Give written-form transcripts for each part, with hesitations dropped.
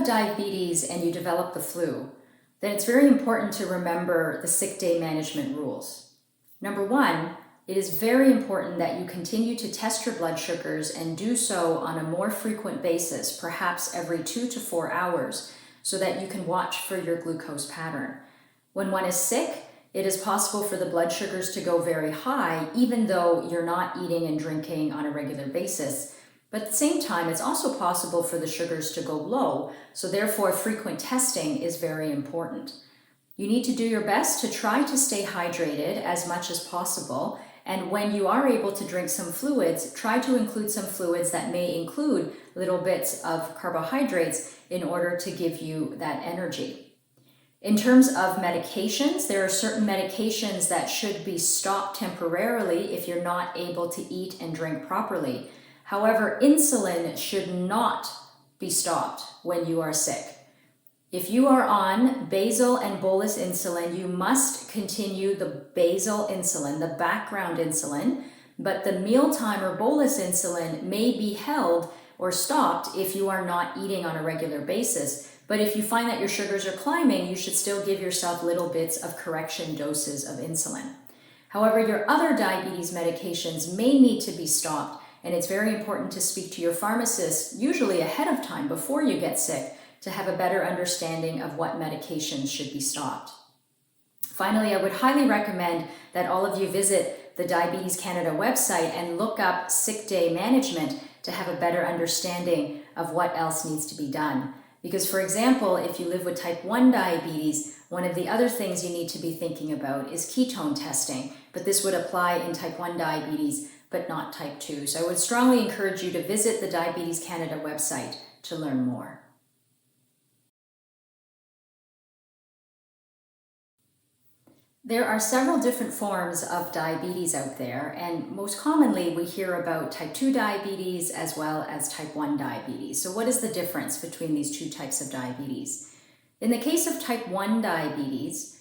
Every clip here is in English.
have diabetes and you develop the flu, then it's very important to remember the sick day management rules. Number one, it is very important that you continue to test your blood sugars and do so on a more frequent basis, perhaps every 2 to 4 hours, so that you can watch for your glucose pattern. When one is sick, it is possible for the blood sugars to go very high, even though you're not eating and drinking on a regular basis. But at the same time, it's also possible for the sugars to go low, so therefore frequent testing is very important. You need to do your best to try to stay hydrated as much as possible, and when you are able to drink some fluids, try to include some fluids that may include little bits of carbohydrates in order to give you that energy. In terms of medications, there are certain medications that should be stopped temporarily if you're not able to eat and drink properly. However, insulin should not be stopped when you are sick. If you are on basal and bolus insulin, you must continue the basal insulin, the background insulin, but the mealtime or bolus insulin may be held or stopped if you are not eating on a regular basis. But if you find that your sugars are climbing, you should still give yourself little bits of correction doses of insulin. However, your other diabetes medications may need to be stopped, and it's very important to speak to your pharmacist, usually ahead of time before you get sick, to have a better understanding of what medications should be stopped. Finally, I would highly recommend that all of you visit the Diabetes Canada website and look up sick day management to have a better understanding of what else needs to be done. Because, for example, if you live with type 1 diabetes, one of the other things you need to be thinking about is ketone testing, but this would apply in type 1 diabetes, but not type 2. So I would strongly encourage you to visit the Diabetes Canada website to learn more. There are several different forms of diabetes out there, and most commonly we hear about type 2 diabetes as well as type 1 diabetes. So what is the difference between these two types of diabetes? In the case of type 1 diabetes,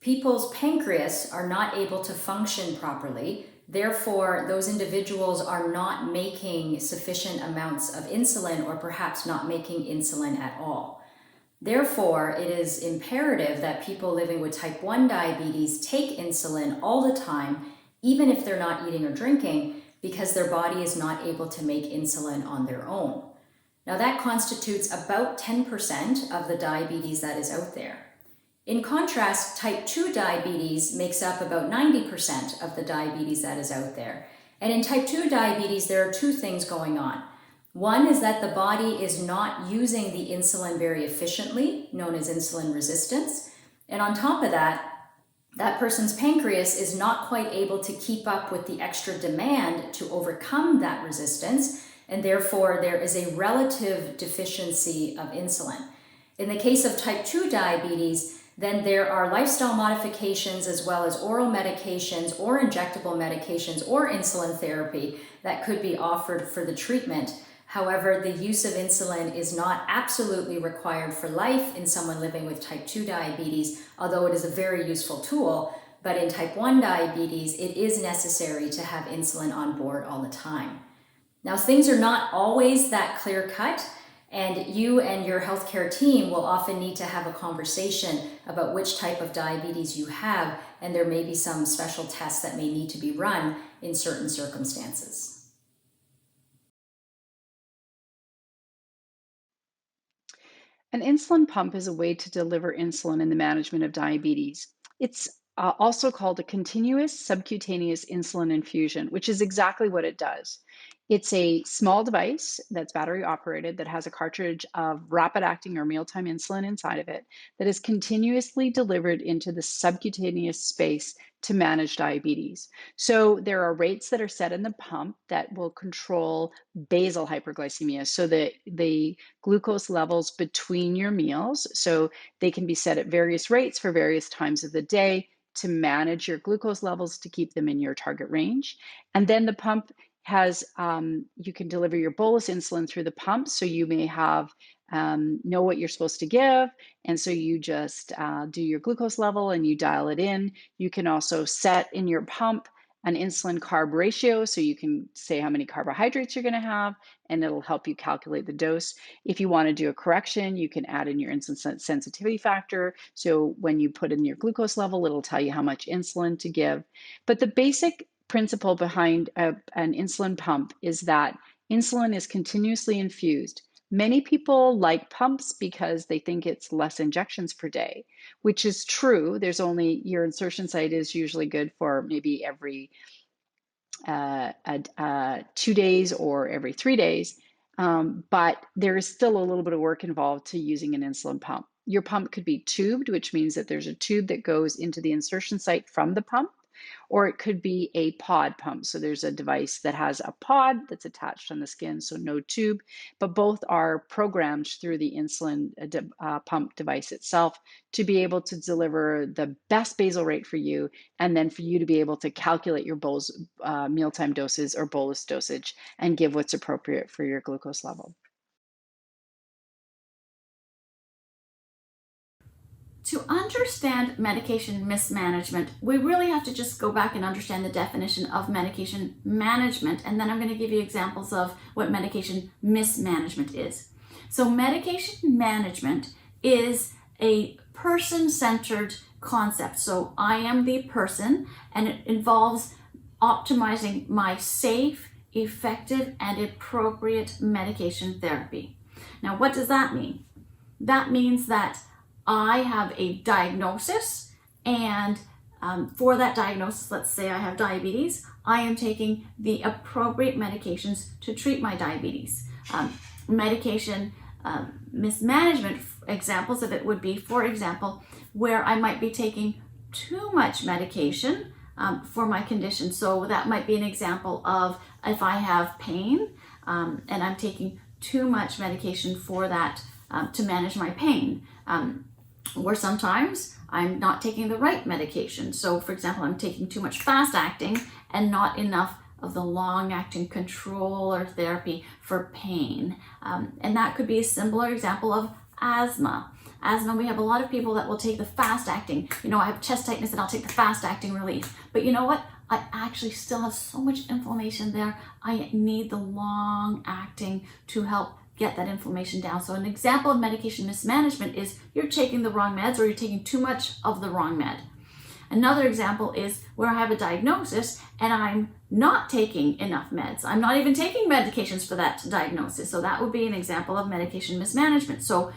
people's pancreas are not able to function properly. Therefore, those individuals are not making sufficient amounts of insulin, or perhaps not making insulin at all. Therefore, it is imperative that people living with type 1 diabetes take insulin all the time, even if they're not eating or drinking, because their body is not able to make insulin on their own. Now, that constitutes about 10% of the diabetes that is out there. In contrast, type 2 diabetes makes up about 90% of the diabetes that is out there. And in type 2 diabetes, there are two things going on. One is that the body is not using the insulin very efficiently, known as insulin resistance. And on top of that, that person's pancreas is not quite able to keep up with the extra demand to overcome that resistance, and therefore there is a relative deficiency of insulin. In the case of type 2 diabetes, then there are lifestyle modifications as well as oral medications or injectable medications or insulin therapy that could be offered for the treatment. However, the use of insulin is not absolutely required for life in someone living with type 2 diabetes, although it is a very useful tool. But in type 1 diabetes, it is necessary to have insulin on board all the time. Now, things are not always that clear-cut, and you and your healthcare team will often need to have a conversation about which type of diabetes you have, and there may be some special tests that may need to be run in certain circumstances. An insulin pump is a way to deliver insulin in the management of diabetes. It's also called a continuous subcutaneous insulin infusion, which is exactly what it does. It's a small device that's battery operated that has a cartridge of rapid acting or mealtime insulin inside of it that is continuously delivered into the subcutaneous space to manage diabetes. So there are rates that are set in the pump that will control basal hyperglycemia, so the glucose levels between your meals. So they can be set at various rates for various times of the day to manage your glucose levels to keep them in your target range. And then the pump has, you can deliver your bolus insulin through the pump. So you may have, know what you're supposed to give. And so you just do your glucose level and you dial it in. You can also set in your pump an insulin carb ratio, so you can say how many carbohydrates you're going to have, and it'll help you calculate the dose. If you want to do a correction, you can add in your insulin sensitivity factor. So when you put in your glucose level, it'll tell you how much insulin to give. But the basic principle behind an insulin pump is that insulin is continuously infused. Many people like pumps because they think it's less injections per day, which is true. There's only, your insertion site is usually good for maybe every 2 days or every 3 days. But there is still a little bit of work involved to using an insulin pump. Your pump could be tubed, which means that there's a tube that goes into the insertion site from the pump, or it could be a pod pump. So there's a device that has a pod that's attached on the skin, so no tube, but both are programmed through the insulin pump device itself to be able to deliver the best basal rate for you, and then for you to be able to calculate your mealtime doses or bolus dosage and give what's appropriate for your glucose level. To understand medication mismanagement, we really have to just go back and understand the definition of medication management, and then I'm going to give you examples of what medication mismanagement is. So medication management is a person-centered concept. So I am the person, and it involves optimizing my safe, effective, and appropriate medication therapy. Now, what does that mean? That means that I have a diagnosis, and for that diagnosis, let's say I have diabetes, I am taking the appropriate medications to treat my diabetes. Medication mismanagement examples of it would be, for example, where I might be taking too much medication for my condition. So that might be an example of if I have pain and I'm taking too much medication for that to manage my pain. Or sometimes I'm not taking the right medication. So for example, I'm taking too much fast acting and not enough of the long acting controller therapy for pain. And that could be a similar example of asthma. Asthma, we have a lot of people that will take the fast acting. I have chest tightness and I'll take the fast acting relief. But you know what? I actually still have so much inflammation there. I need the long acting to help get that inflammation down. So an example of medication mismanagement is you're taking the wrong meds or you're taking too much of the wrong med. Another example is where I have a diagnosis and I'm not taking enough meds. I'm not even taking medications for that diagnosis. So that would be an example of medication mismanagement. So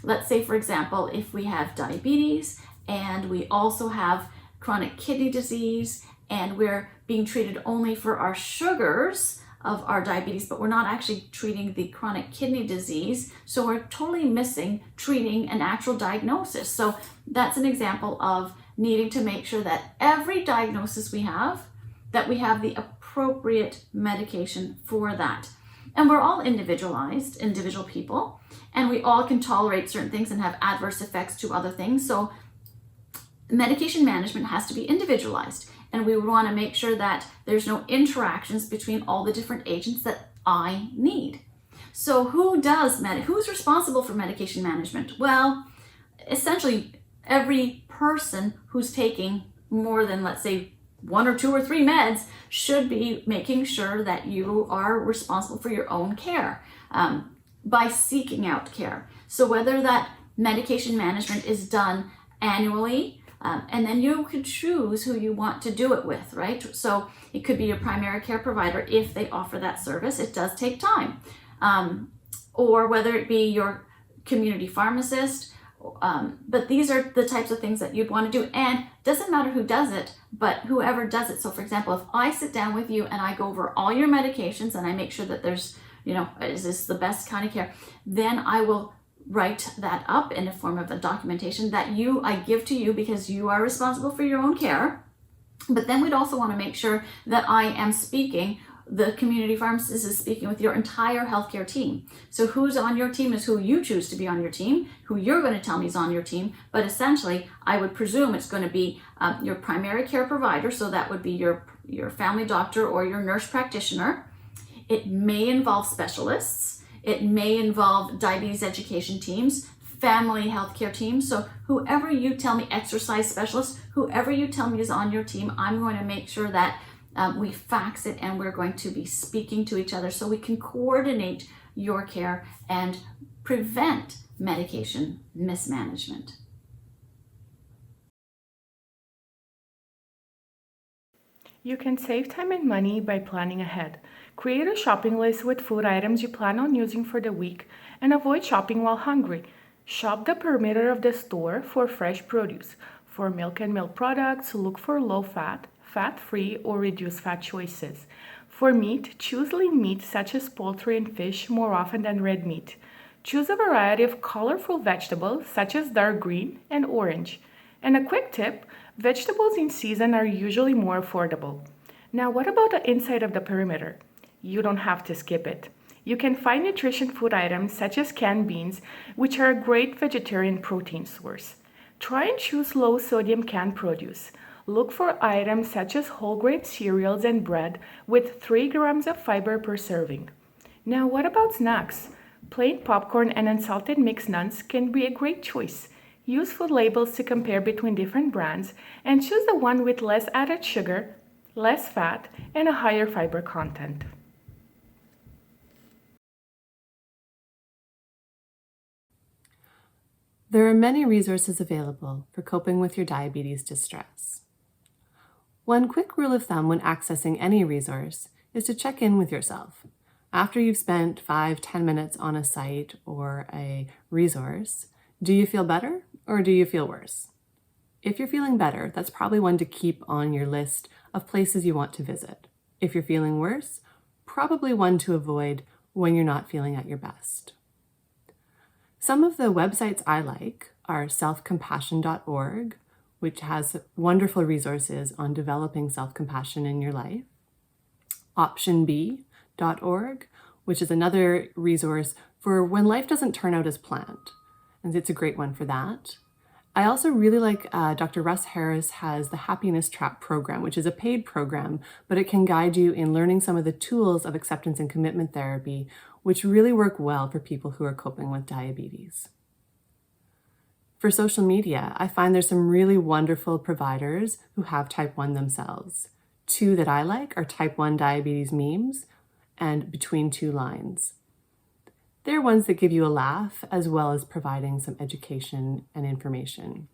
let's say, for example, if we have diabetes and we also have chronic kidney disease and we're being treated only for our sugars of our diabetes, but we're not actually treating the chronic kidney disease. So we're totally missing treating an actual diagnosis. So that's an example of needing to make sure that every diagnosis we have, that we have the appropriate medication for that. And we're all individual people, and we all can tolerate certain things and have adverse effects to other things. So medication management has to be individualized. And we want to make sure that there's no interactions between all the different agents that I need. So who's responsible for medication management? Well, essentially every person who's taking more than, let's say, 1 or 2 or 3 meds should be making sure that you are responsible for your own care by seeking out care. So whether that medication management is done annually, and then you could choose who you want to do it with, right? So it could be your primary care provider if they offer that service. It does take time. Or whether it be your community pharmacist. But these are the types of things that you'd want to do. And it doesn't matter who does it, but whoever does it. So for example, if I sit down with you and I go over all your medications and I make sure that there's, is this the best kind of care, then I will write that up in a form of a documentation that I give to you because you are responsible for your own care. But then we'd also want to make sure that I am speaking, the community pharmacist is speaking with your entire healthcare team. So who's on your team is who you choose to be on your team, who you're going to tell me is on your team. But essentially, I would presume it's going to be your primary care provider. So that would be your family doctor or your nurse practitioner. It may involve specialists. It may involve diabetes education teams, family healthcare team. So whoever you tell me, exercise specialist, whoever you tell me is on your team, I'm going to make sure that we fax it, and we're going to be speaking to each other so we can coordinate your care and prevent medication mismanagement. You can save time and money by planning ahead. Create a shopping list with food items you plan on using for the week and avoid shopping while hungry. Shop the perimeter of the store for fresh produce. For milk and milk products, look for low-fat, fat-free, or reduced-fat choices. For meat, choose lean meat such as poultry and fish more often than red meat. Choose a variety of colorful vegetables such as dark green and orange. And a quick tip, vegetables in season are usually more affordable. Now, what about the inside of the perimeter? You don't have to skip it. You can find nutrition food items such as canned beans, which are a great vegetarian protein source. Try and choose low-sodium canned produce. Look for items such as whole grain cereals and bread with 3 grams of fiber per serving. Now, what about snacks? Plain popcorn and unsalted mixed nuts can be a great choice. Use food labels to compare between different brands and choose the one with less added sugar, less fat, and a higher fiber content. There are many resources available for coping with your diabetes distress. One quick rule of thumb when accessing any resource is to check in with yourself. After you've spent 5-10 minutes on a site or a resource, do you feel better or do you feel worse? If you're feeling better, that's probably one to keep on your list of places you want to visit. If you're feeling worse, probably one to avoid when you're not feeling at your best. Some of the websites I like are selfcompassion.org, which has wonderful resources on developing self-compassion in your life. optionb.org, which is another resource for when life doesn't turn out as planned, and it's a great one for that. I also really like Dr. Russ Harris has the Happiness Trap program, which is a paid program, but it can guide you in learning some of the tools of acceptance and commitment therapy, which really work well for people who are coping with diabetes. For social media, I find there's some really wonderful providers who have type 1 themselves. 2 that I like are type 1 diabetes memes and Between Two Lines. They're ones that give you a laugh as well as providing some education and information.